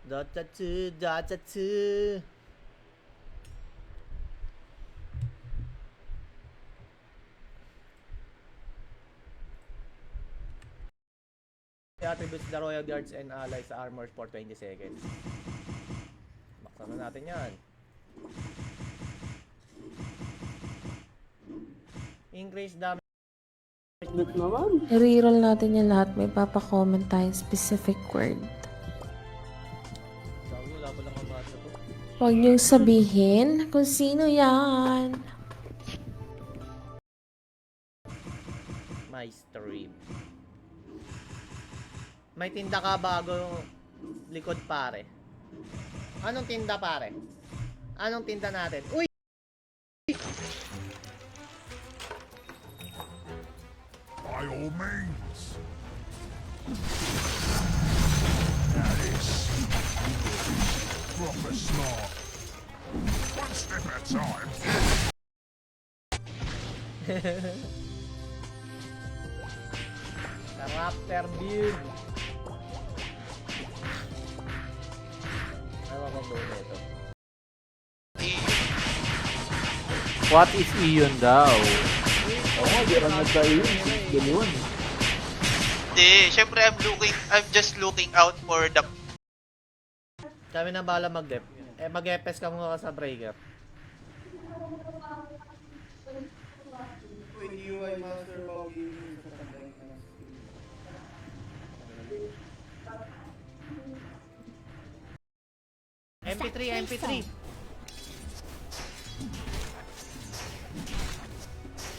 Datatsu, datatsu. Attributes the Royal Guards and Allies armors for 20 seconds. Baksan na natin yan. Increase damage. I-reroll natin yung lahat. May papacomment tayong specific word. Sabi, wala pa lang ang basa ko. Huwag niyong sabihin kung sino yan. My stream. May tinda ka bago likod pare. Anong tinda pare? Anong tinda natin? Uy! By all means. That is proper smart. One step at a time. Character build. Ano ba bang doon ito? What is Iyon daw? Oo, di rin nagtayo yun. Ganoon. Hindi, syempre I'm just looking out for the... Kami na bala mag-dep. Mag-epes ka muna sa breaker. MP3, MP3.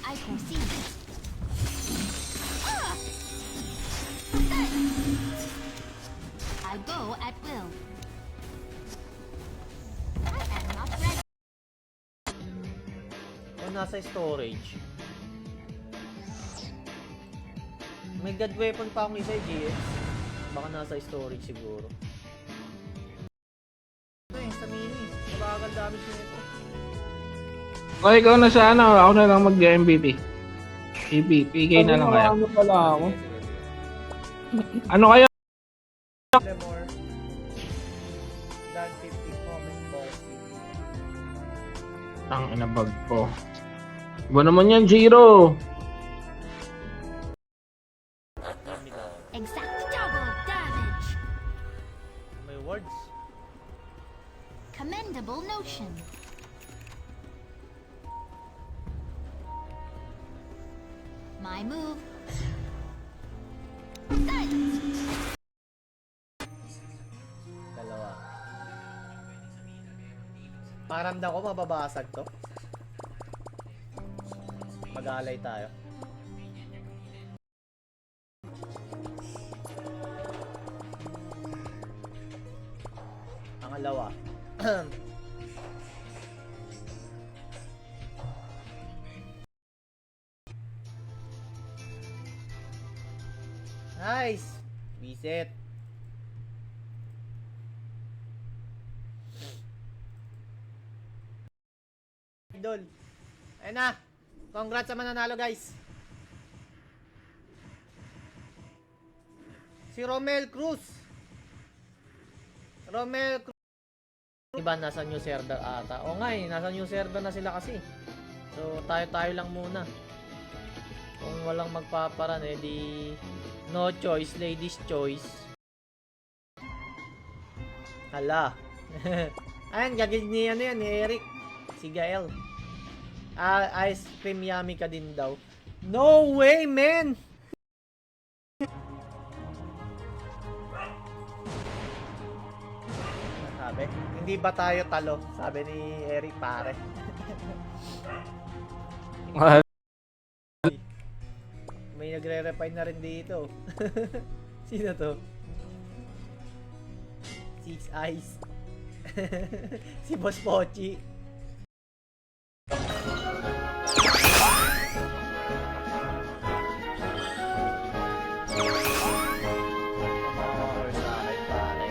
I foresee. I go at will. I am not ready. O nasa storage. May god weapon pa akong isa GS. Baka nasa storage siguro. Ito yung stamina. Mabagal damage nito. O ikaw na sa ano, ako na lang mag-MVP. PK na lang kayo. Ano pala ako? Sige, sige. Ano kayo? More than 50 comment boss. Ang inabag ko. Iba naman yan, Jiro. Exact double damage. May words. Commendable notion. My move. Dalawa. Paramdam ko mababasag to. Mag-aalay tayo. Pangalawa. Nice! Visit. Idol. Ayun na. Congrats sa mananalo guys. Si Romel Cruz. Romel Cruz. Iba nasa new server ata. O nga eh, nasa new server na sila kasi. So tayo lang muna. Kung walang magpaparan eh di no choice, ladies choice. Hala. Ayun, gagawin niya ano yan ni Eric. Si Gael. Ice cream yummy ka din daw. No way, man! Sabi, hindi ba tayo talo? Sabi ni Eric pare. May nagre-refine na rin dito. Sino to? Six Eyes. Si Boss Pochi. Power sa akin, pare.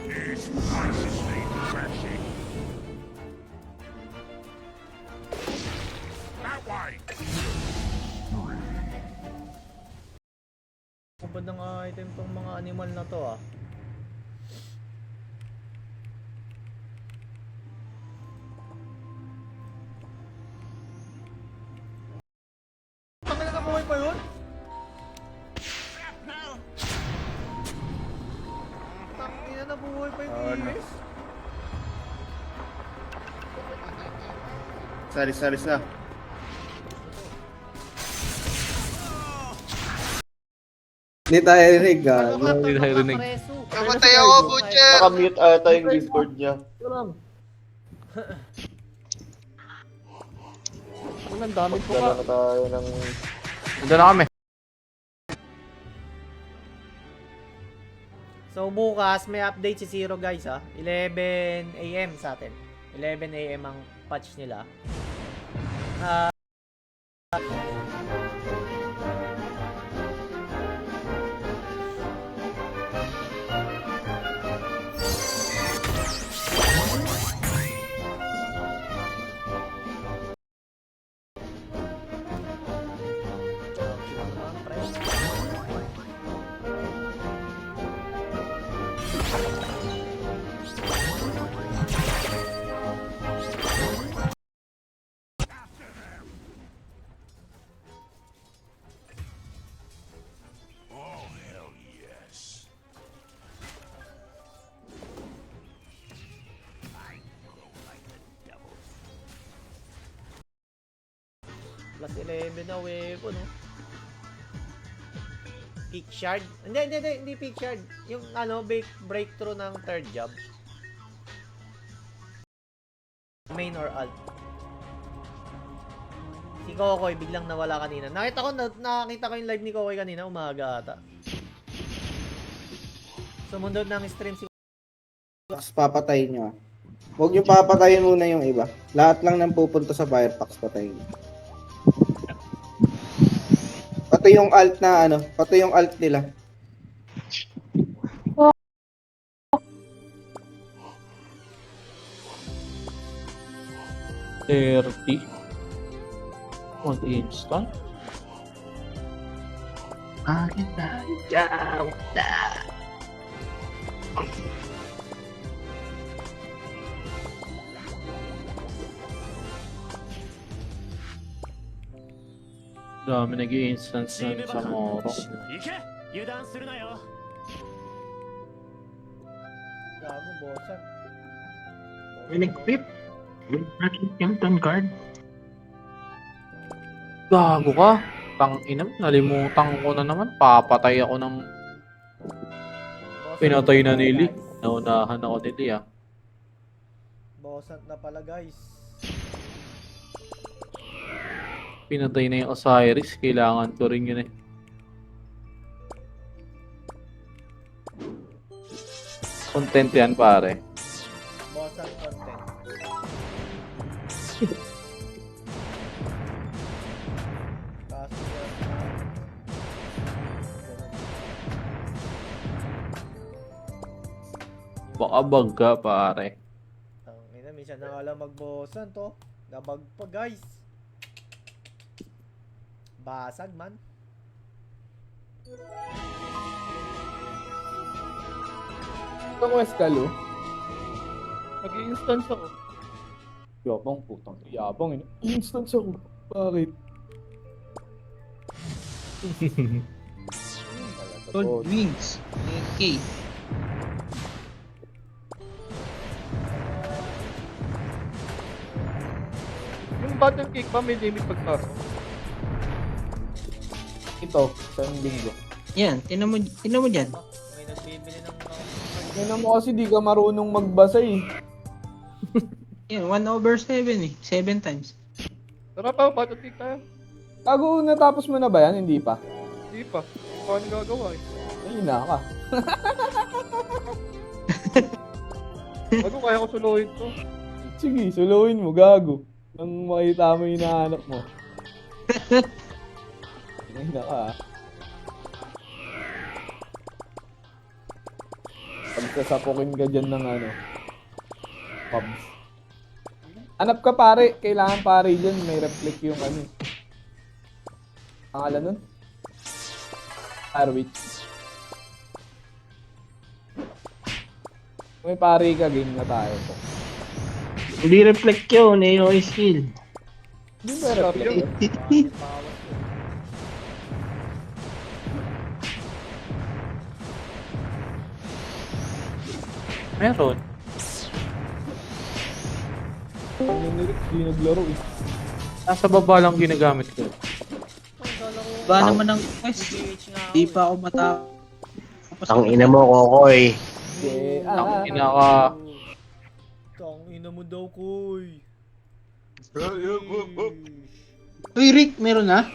This place is need trashing. item tong mga animal na to ah. Tangina na buhay pa yun? Tangina na buhay pa yung Iris? Saris na. Hindi tayo rinig, gago. Hindi tayo rinig. Namatay ako, Butcher! Nakamute ata yung Discord niya. Ang dami po Dala na tayo ng... Ito na kami. So bukas may update si Zero guys ha. 11 AM sa atin. 11 AM ang patch nila. Oh, hell yes. Plus 11 na weapon no. Peak shard. Hindi peak shard. Yung ano breakthrough ng third job. Main or alt. Si Kokoy biglang nawala kanina. Nakita ko yung live ni Kokoy kanina umaga ata. Sumundod ng stream si Pax papatayin nyo. Huwag nyo papatayin muna yung iba. Lahat lang nang pupunta sa Firefox patayin nyo. Pati yung alt na ano, pati yung alt nila. Mag-install. Dami nag-i-instance nun sa Moro. 行け油断するなよ Gago, bosan. May nag-flip. Bakit yung turn card? Gago ka. Tang-ina, nalimutan ko na naman. Papatay ako ng... Pinatay na nili. Naunahan ako nili ah. Bosan na pala guys. Pinatay na yung Osiris. Kailangan ko rin yun eh. Content yan pare. Bosan content. Kaso Baka bag ka pare. Tangina, minsan na alam magbosan to. Nabag pa guys. Basag man. Ito ko Escalo. Nag-instance ako. Yabang putang. Yabang eh. Instance ako. Bakit? Gold wings. Okay. Yung button cake ba may limit pagpasok? Ito, isang linggo. Yan, tinan mo dyan. May nagbibili ng Yan mo kasi di ka marunong magbasa eh. Yan, 1/7 eh. 7 times. Tara pa, button cake tayo. Bago natapos mo na ba yan? Hindi pa? Hindi pa. Paano gagawa eh? Ay, ina ka. Bago kaya ko suluhin to. Sige, suluhin mo, gago. Nang makita mo yung hinahanap mo. Ay, ina ka ah. Pagsasapukin ka dyan ng ano, pubs. Hanap ka pare, kailangan pare dyan, may reflect yung ano. Pangalan nun? Firewitch. May pari ka, game na tayo po. Hindi reflect yun, AOE skill. Hindi ba reflect? Meron. Hindi naglaro eh. Nasa baba lang ginagamit ko. Ba naman ng quest. Di pa ako matapos. Ang ina mo, Kokoy. Yeah. Pinaka... Tang ina mo daw, Koy. Uy, Rick, meron na?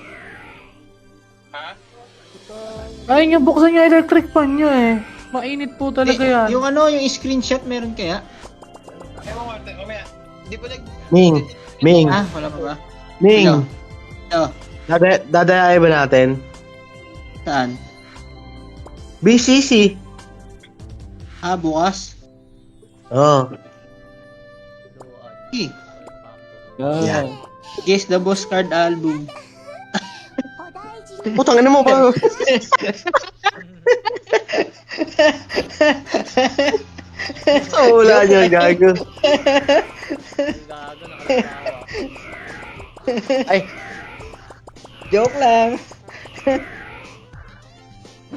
Ay, yung buksan yung electric fan nyo eh. Mainit po talaga yan. Yung ano, yung screenshot meron kaya? Ming, Ming, Ah, wala pa ba? Ming. Oh, Dadayay ba natin? saan? BCC. Ah, bukas? Oh. Eh, Yeah. guess the boss card album. Putang ina mo pa. Wala niya, gago. Gago, nakakatawa. Ay. Joke lang.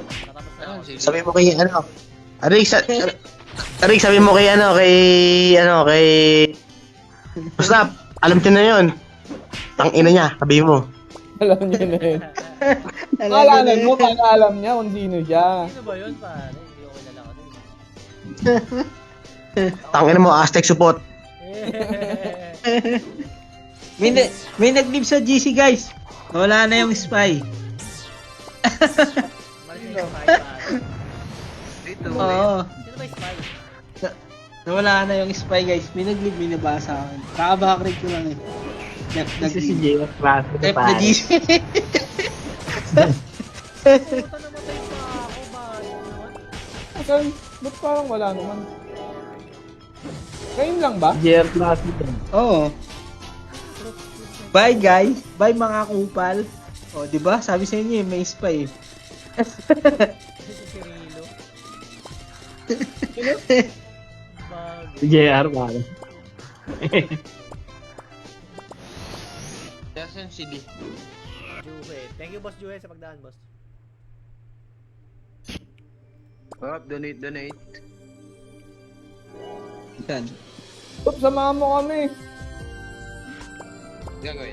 Natapos na ako. Sabi mo kay ano? Arik, sabi mo kay ano, kay Basta, alam niyo na 'yon. Tang ina niya, sabi mo. Alam niyo na yun. Alanan mo, para alam niya kung sino siya. Sino ba yun, pare? Hindi ko kilala kasi. Tang ina mo, Aztec support. May nag-live sa GC, guys. Wala na yung spy. Malis na yung spy, pare. Oo. Sino ba yung spy? Nawala na yung spy, guys. May nag-live, may nabasa ako. Kaka-backread ko lang eh. Left na Kasi si JF klase na Left na pare. GC. Puta namatay pa ako, ba? Saan? Ba't parang wala naman? Ngayon lang ba? JF klase din. Oo. Bye, guys. Bye, mga kupal. O, di ba? Sabi sa inyo, may spy. Si Cirilo. Bago. Si JR pare. Juhe. Thank you, Boss Juhe, sa pagdaan, boss. Donate. Saan? Top, samahan mo kami. Okay,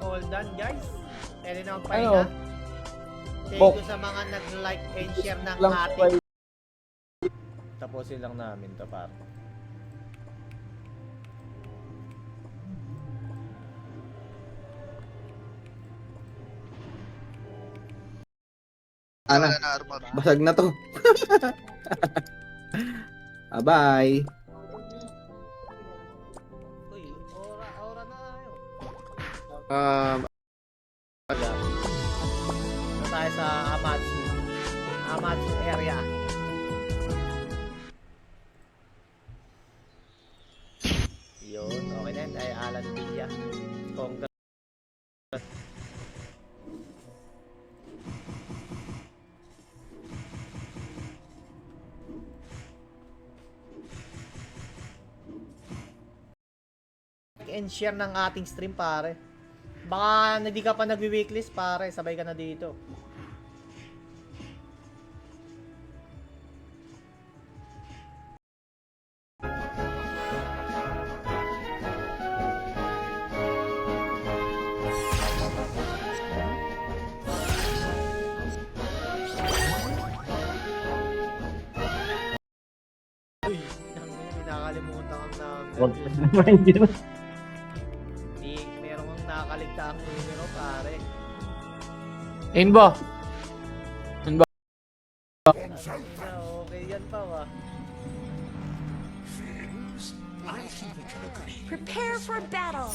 all done, guys. Pwede na magpahinga. Ano? Thank Bok. you sa mga nag-like and share ng Lang ating. Tapusin lang namin to, par. Ano? Basag na to. Bye. Uy, aura na tayo. Na tayo sa Amatsu area. Yun, okay na yun. Ay, Alan Villa. Congrats. And share ng ating stream, pare. Baka hindi ka pa nagwi-weeklist, pare, sabay ka na dito. Uy, nakakalimutan kang Wag number. naman yun. Hindi, meron kang nakakaligtaang numero, pare. In ba? Ina, okay yan pa, wa. Prepare for battle.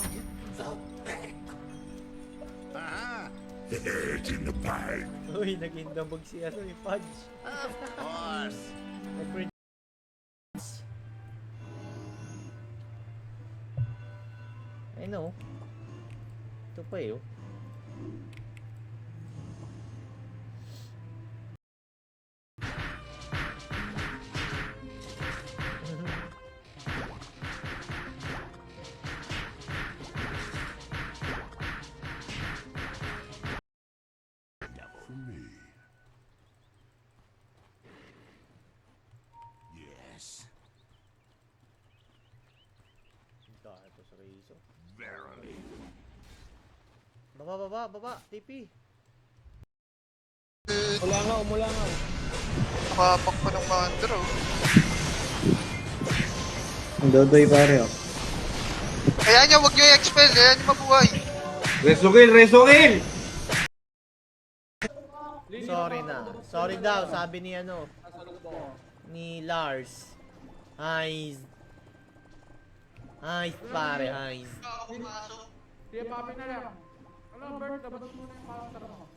Head in the pie. Uy, naging dabog si ano, ni Pudge. Of course. Nag-print. I know. Ito pa eh, oh. for me. Yes, Ito sa Rizzo. verily. Baba, TP. Umula nga. Nakapak pa ng Mandro. Ang dodoy pare oh. Ayan nyo, huwag nyo i-expel. Ayan nyo mabuhay. Resukil! Sorry daw, sabi ni ni Lars. Highs pare, highs. Sige, papi na lang. Hello, Bert, dapat muna yung counter mo.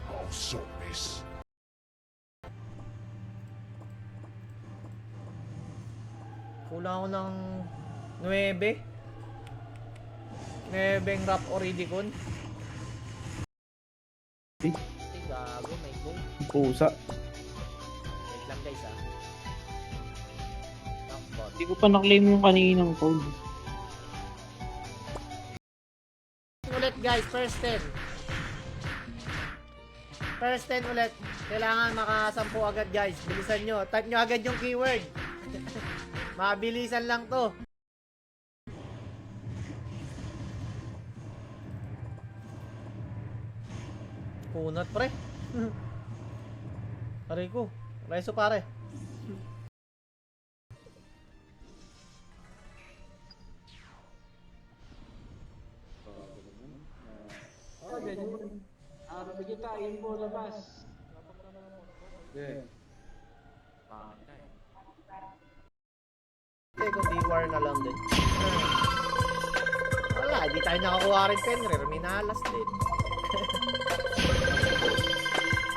Also miss. Kulang ako ng 9. 9 rap Oridicon. Gago, may go. Pusa. Wait lang guys Knockbot. Hindi ko pa na-claim yung kaninang code. Ulit guys, first 10. First 10 ulit. Kailangan makasampu agad guys. Bilisan nyo. Type nyo agad yung keyword. Mabilisan lang to. Punot pre. Aray ko. Reso pare. Bigyan tayo po labas. Kundi war na lang din. Wala, di tayo nakakuha rin Fenrir. Minalas din.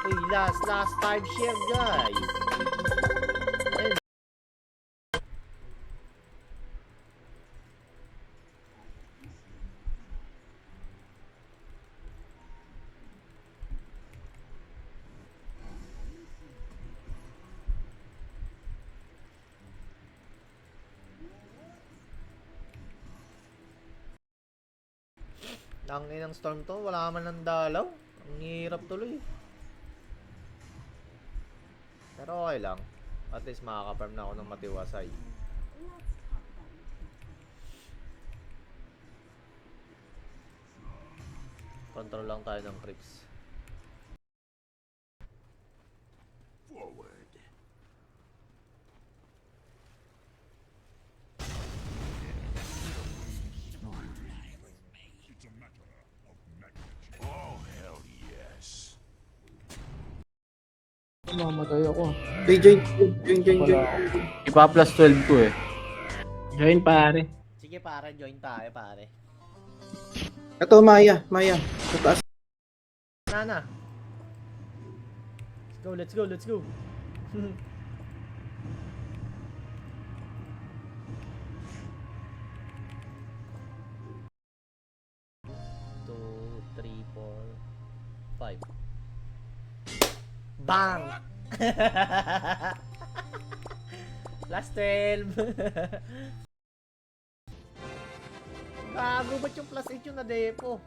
Uy, last 5 share guys. Ayun. Tangin ng storm to, wala man ng dalaw. Ang hirap tuloy. Pero okay lang. At least makaka-farm na ako ng matiwasay. Control lang tayo ng creeps. Forward. It's a matter of magnitude. Oh, hell yes. Mamatay ako. Hey, join. Ipa-plus 12 ko eh. Join pare. Sige pare, join tayo pare. Ito, Maya. Sa taas. Nana. Let's go. 2, 3, 4, 5. Bang! Last 12. Gago, ba't yung plus 8 yung na-depo?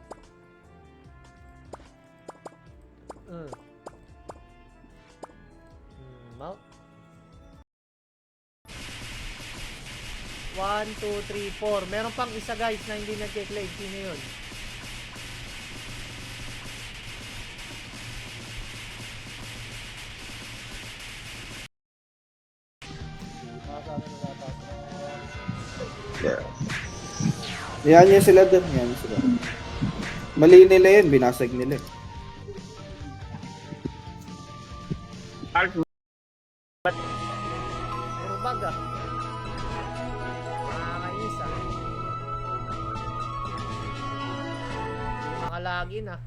Mount. 1, 2, 3, 4. Meron pang isa guys na hindi nagke-claim. Sino yun? Yan yan sila dun. Yan sila. Mali nila yun. Binasag nila. Puro bag ah. Nakakainis ah. Mga login ah.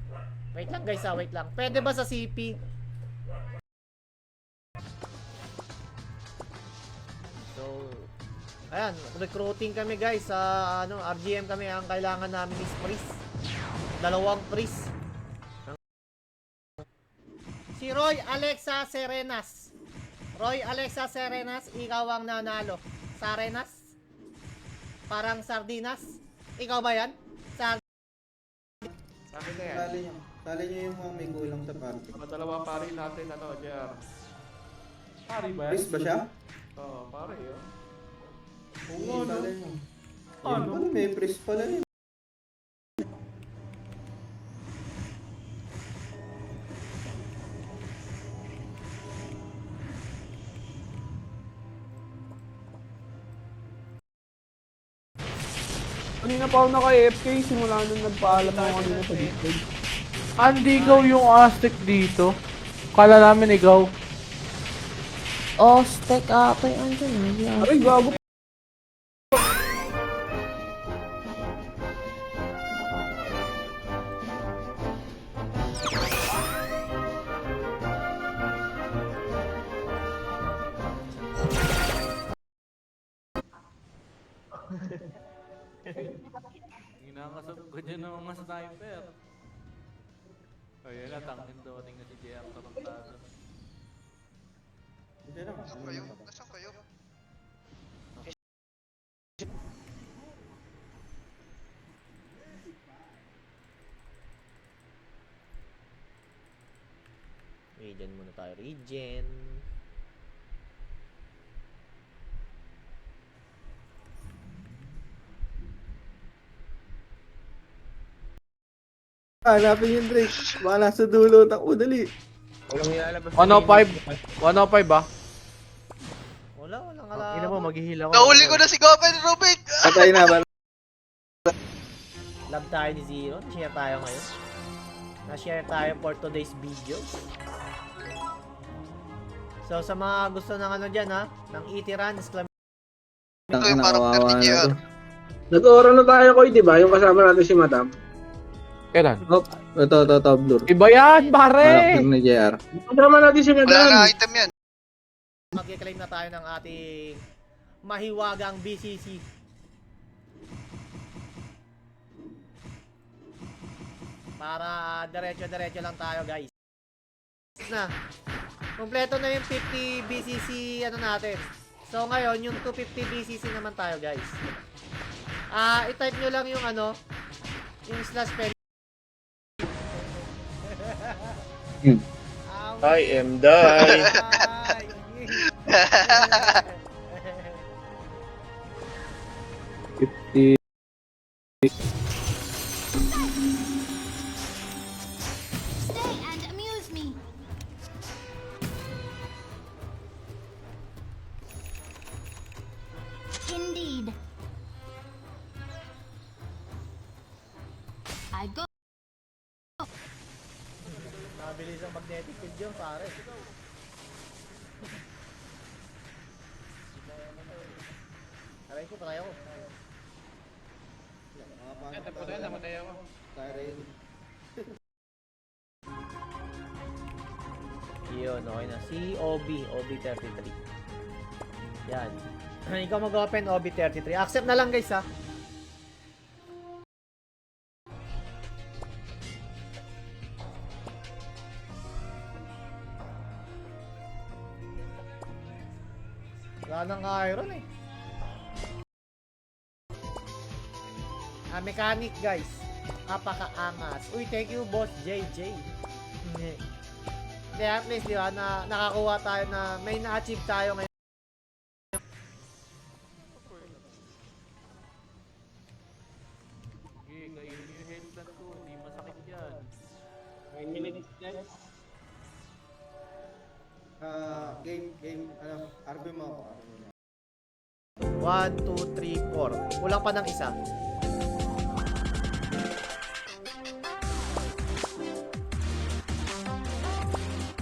Wait lang guys ah, wait lang. Pwede ba sa CP? So, ayan, recruiting kami guys sa RGM kami. Ang kailangan namin is priest. 2 priest. Si Roy Alexa Serenas. Roy Alexa Serenas, ikaw ang nanalo. Sarenas? Parang sardinas? Ikaw ba yan? Sabi na yan. Sali nyo yung mga may kulang sa party. Dalawa pare natin, JR. Pare ba yan? Chris ba siya? Oo, pare yun. Oo, sali nyo. Ano? May Chris pala yun. Kanina pa ako naka-AFK, simula nung nagpaalam ako kanina sa Discord. Hindi ikaw yung Aztec dito. Kala namin ikaw. Oh, stack ata yung andyan eh. Yeah. Aray, gago. Hinakasap ko dyan ng mga sniper. Ayun na, tangin doting na si JR tarantado. Nasaan kayo? Nasaan kayo? Regen muna tayo. Regen. Hanapin yung Drake. Baka nasa dulo. Takbo, dali. 105 ba? Walang alam. Ina mo, maghihila ko. Nahuli ko na si Gopen Rubik! Patay na ba? Love tayo ni Zero. Share tayo ngayon. Na-share tayo for today's video. So sa mga gusto ng ano dyan ha, ng itiran, exclamation. Ito yung karakter ni JR. Nag-oral na tayo ko, di ba? Yung kasama natin si Madam. Kailan? Oh, ito, blur. Iba yan, pare! Karakter ni JR. Kasama natin si Wala Madam. na item yan. Mag-claim na tayo ng ating mahiwagang BCC. Para diretso-diretso lang tayo guys. Na. Kompleto na yung 50 BCC ano natin. So ngayon yung 250 BCC naman tayo guys. I-type nyo lang yung ano, yung slash pen. I am die. Stay and amuse me. Indeed. I go. Mabilis ang magnetic field yun pare. Aray ko, patay ako. Namatay ako. Yun, okay na. Si OB33. Yan. Ikaw mag-open OB33. Accept na lang guys ha. Wala nang iron eh. Mechanic guys. Napakaangas. Uy, thank you boss JJ. Hindi, at least di ba, nakakuha tayo na may na-achieve tayo ngayon. Kainin yung headstand ko, hindi masakit yan. Game, RB mo ako. 1, 2, 3, 4. Kulang pa ng isa.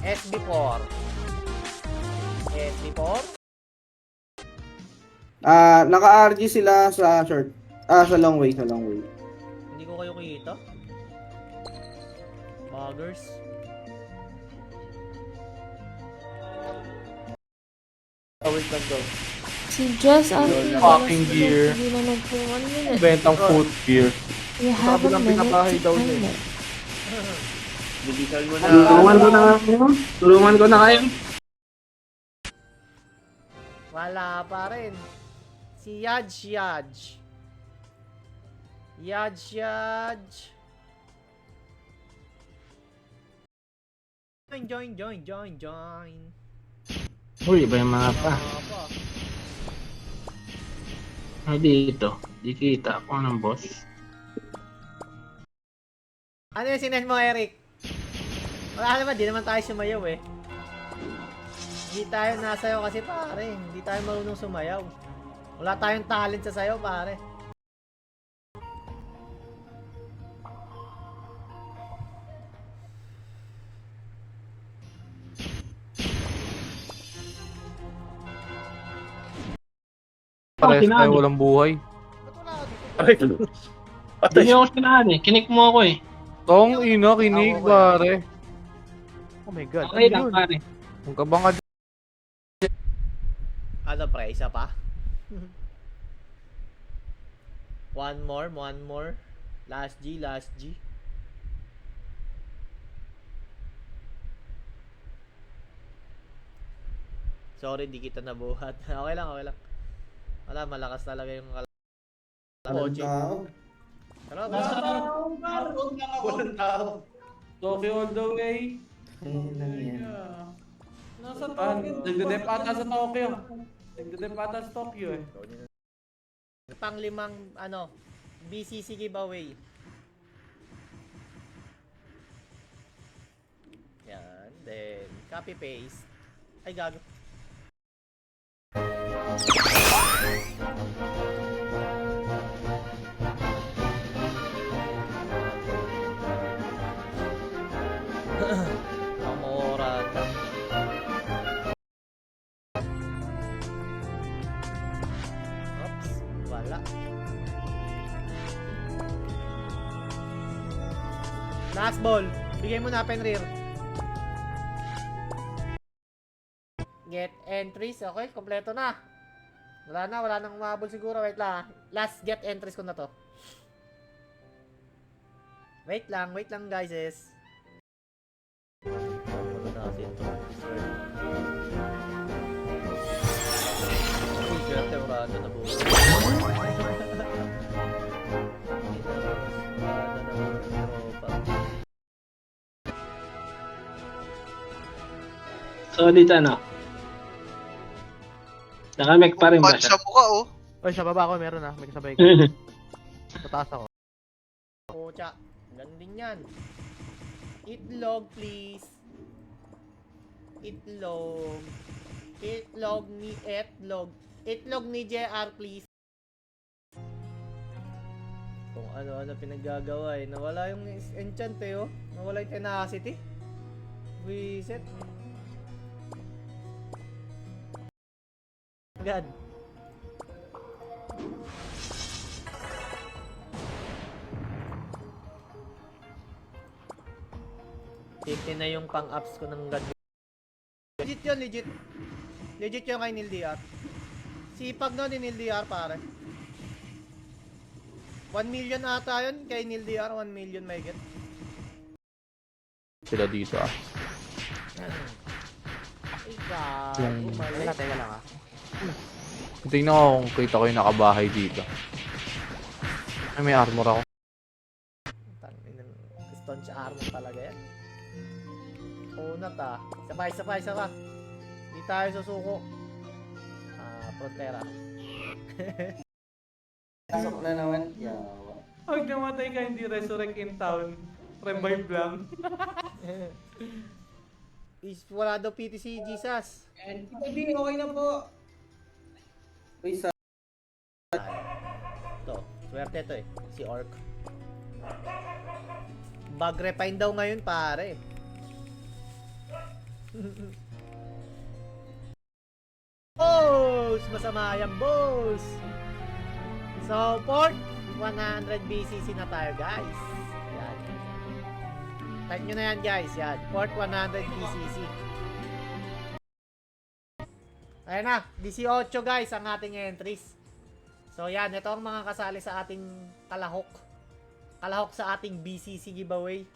SB4. SB4? Naka-RG sila sa short. Sa long way, Hindi ko kayo kita. Buggers. Wait lang daw. Si Jess Alvin. Fucking gear. Hindi na nagpuan yun eh. Bentang foot gear. You have a lang minute pinakahay to daw end niya. it. Bilisan mo na. Tulungan ko na kayo. Tulungan ko na kayo. Wala pa rin. Si Yaj. Join. Uy, iba yung mga pa. Opo. Ay, dito. Di kita ako ng boss. Ano yung sinend mo, Eric? Wala naman, di naman tayo sumayaw eh. Hindi tayo nasayaw kasi pare. Hindi tayo marunong sumayaw. Wala tayong talent sa sayaw pare. Pares tayo walang buhay. Ba't wala ka dito? Hindi ako sinaan eh. Kinik mo ako eh. Tong ina, kinig Ako, pare. Oh my god. Okay lang pare. Kung ka ba nga Ano pre, isa pa? one more. Last G. Sorry, di kita nabuhat. Okay lang. Wala, malakas talaga yung Walang tao. Tara, Walang tao. Tokyo all the way. Ayun lang yan. Nasa Tokyo. Nagdadep ata sa Tokyo. Eh. Pang-limang, BCC giveaway. Yan, then, copy-paste. Ay, gago. Amoran. Oops, wala. Last ball. Bigay mo na Penrir. Get entries. Okay, kompleto na. Wala nang umabol siguro. Wait lang. Last get entries ko na to. Wait lang guys. Ano natin to? Uy, swerte, wala na buo. Solid ano. Nakamek pa rin ba Punch siya? sa mukha, oh. Oy, sa baba ko meron may kasabay ko. Sa taas ako. Pucha, ganun din yan. Itlog, please. Itlog ni JR, please. Kung ano pinaggagawa eh. Nawala yung enchant eh, oh. Nawala yung tenacity. Reset. God. Titi na yung pang-ups ko ng God. Legit yun, legit. Legit yung kay Neil DR. Sipag no ni Neil DR, pare. 1 million ata yun kay Neil DR. 1 million may get. Sila dito ah. Ikaw, umalik. Teka lang ah. Tingnan ko kung kita ko yung nakabahay dito. Ay, may armor ako. Tangin ng staunch armor talaga yan. Unat ah. Sabay. Di tayo susuko. Frontera. Pasok na naman. Yawa. Pag namatay ka, hindi resurrect in town. Revive lang. Wala daw PTC, Jesus. Hindi, okay na po. Uy, sa... Ito, swerte to eh. Si Orc. Bug refine daw ngayon, pare. Boss! Masama yan, boss! So, port 100 BCC na tayo, guys. Yan. Type nyo na yan, guys. Yan. Port 100 BCC. Ayan na. 18, guys, ang ating entries. So, yan. Ito ang mga kasali sa ating kalahok. Kalahok sa ating BCC giveaway.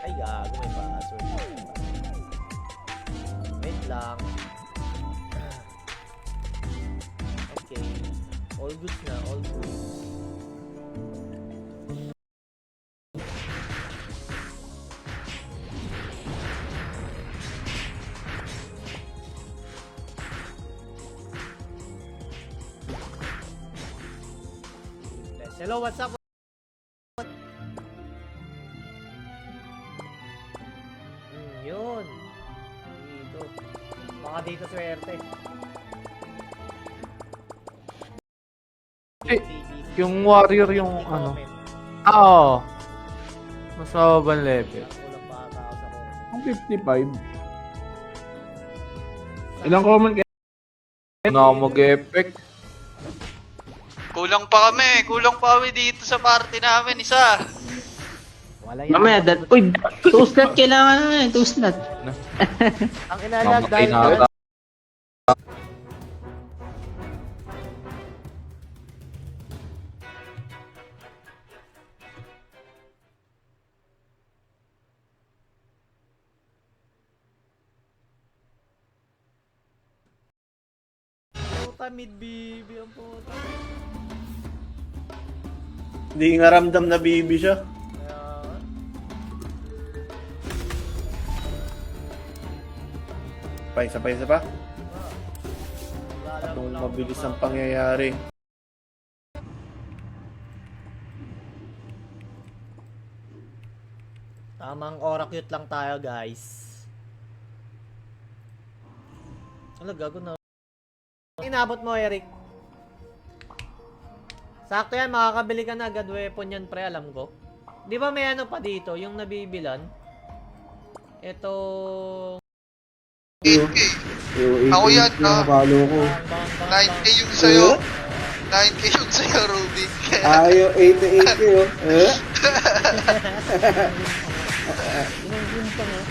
Ay, gago, may password. Wait lang. Okay. All goods na, all goods. Hello, what's up? Yun. Dito. Baka dito swerte. Eh, yung warrior yung ano. Oo. Mas mababang level. Kulang pa ata ako sa comment. Ang 55. Ilang comment kayo? Na mag-effect. Kulang pa kami dito sa party namin, isa. Wala yan. Mamaya, uy, 2 slot kailangan na 2 slot. Ang inalag Mamatay dahil na ata. puta mid BB ang puta. Hindi nga ramdam na bibi siya. Kaya, Isa pa. wala Nung lang mabilis ang pangyayari. Tamang Oracle lang tayo, guys. Ano gago na? Inabot mo, Eric. Sakto yan, makakabili ka na agad weapon yan, pre, alam ko. Di ba may ano pa dito, yung nabibilan? Ito... Ako yan, Nakapalo ko. 9K yung sa'yo. 9K yung sa'yo, Ruby. Ayo, 88 kayo. Yung pang yung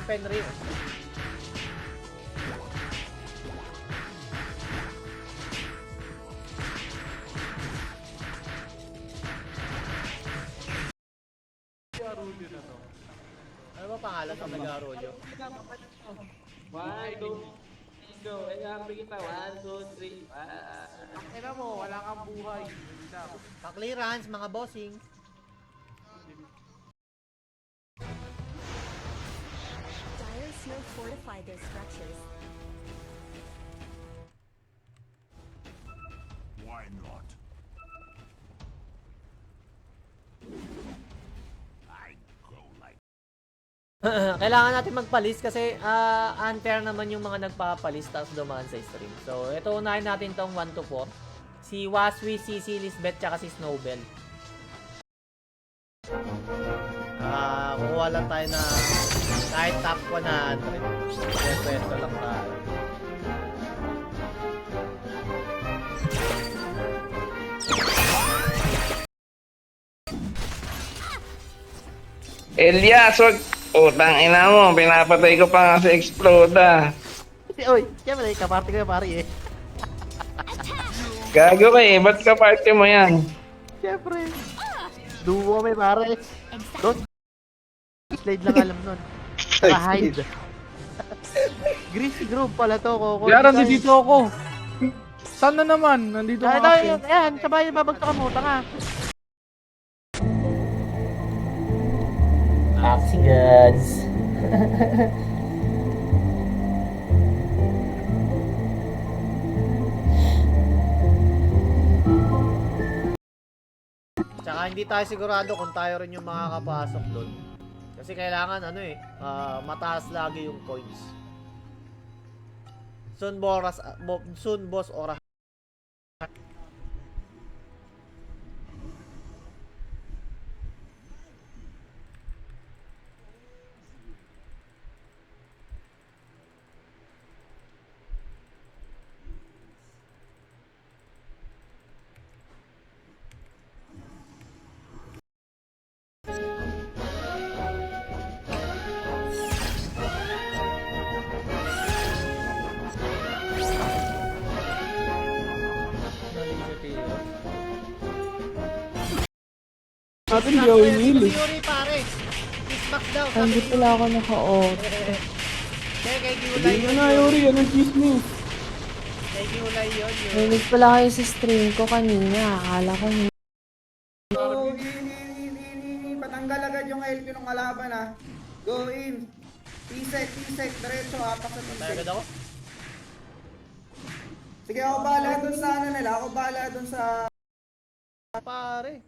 Penry. Ano ba pangalan ng nag-arolyo? 1, 2, 3, go. Ay, happy kita. 1, 2, 3. Ina mo, wala kang buhay. Pa-clearance, mga bossing. Dire Seal fortified their structures. Why not? I go like Kailangan natin magpalis kasi unfair naman yung mga nagpapalis tapos dumaan sa stream. So, ito unahin natin tong 1 to 4. Si Waswi, si Lisbeth, tsaka si Snowbell. Kukuha lang tayo na kahit top 100. Pwesto lang tayo. Elias, wag. Utang ina mo, pinapatay ko pa nga si Exploda. Oy, siyempre, kaparte ko yung pari eh. Gago ka eh, ba't ka party mo yan? Siyempre. Duo kami pare. Don't slide lang alam nun. Hide. Greasy Grove pala to, Coco. Kaya nandito ako. Saan na naman? Nandito Ito, ka kasi. yan, sabay babagsakan mo, tanga. Action goods. Tsaka hindi tayo sigurado kung tayo rin yung makakapasok doon. Kasi kailangan mataas lagi yung coins. Soon boss oras. natin, di ako Si inili. Yuri pare. Smack daw. Ay, hindi pala ako naka-off. Kay Giulay Hindi yun. na, Yuri, anong chismis? Kay Giulay yun. Narinig pala kayo sa stream ko kanina. Akala ko hindi. Go, patanggal agad yung LP ng kalaban ha. Go in. T-sec, diretso, apak sa Tayo agad T-sec. ako. Sige, ako bahala dun sa ano nila, ako bahala dun sa... Pare.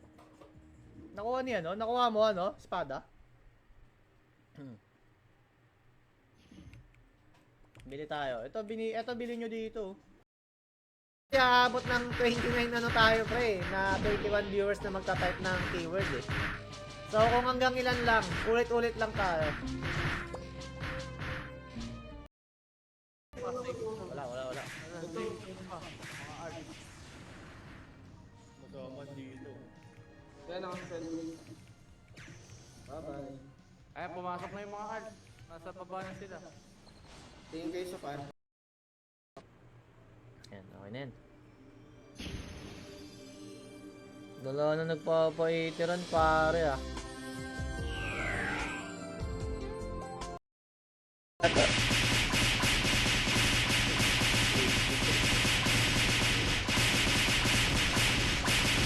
Nakuha niya, no? Nakuha mo, ano? Espada. Bili tayo. Ito, bili nyo dito. Aabot ng 29 ano tayo, pre. Na 31 viewers na magta-type ng keyword, eh. So, kung hanggang ilan lang, ulit-ulit lang tayo. Wala. Magaman dito. Yan ang sending. Bye-bye. Ay, pumasok na yung mga art. Nasa baba na sila. Tingin kayo sa pan. Yan, okay na yan. Dalawa na nagpapaitiran, pare, ah.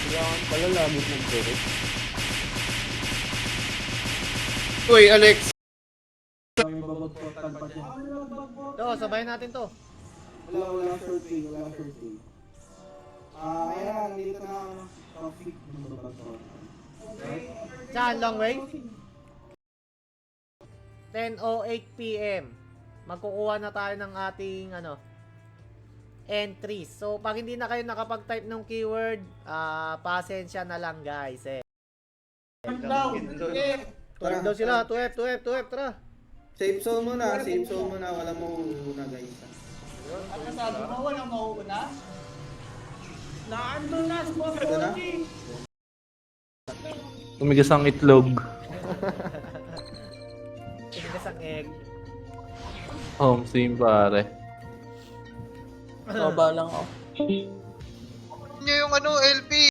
Kailangan pala lagi mag-direct. Uy, Alex! Ito, sabayan natin to. Wala shorting. Kaya naman, dito na traffic. Saan, long way? 10:08 PM. Magkukuha na tayo ng ating, ano, entries. So, pag hindi na kayo nakapag-type ng keyword, pasensya na lang, guys, eh. Tara, Daw sila, 2F, tara. safe zone muna, wala mo muna guys. Ito na? Tumigas ang itlog. Tinigas ang egg. Home team, pare. Baba lang ako. Niya yung ano, LP.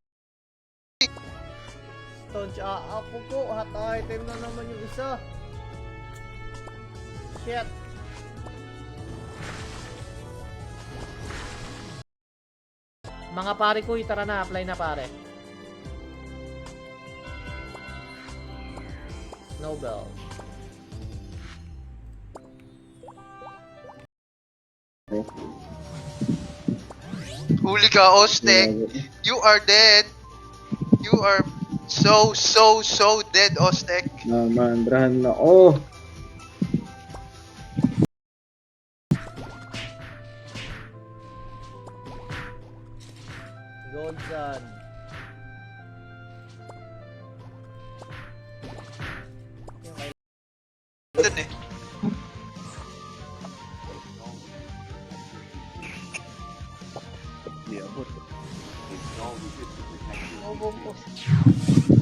Stone ako po, hot item na naman yung isa. Shit. Mga pare ko, tara na, apply na pare. Snowbell. Huli ka, Ostek. You are dead. You are so dead, Ostek. Namandrahan na. Oh! Gold Sun. Dun eh. Oh, bombos.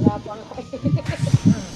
Wala pa nga.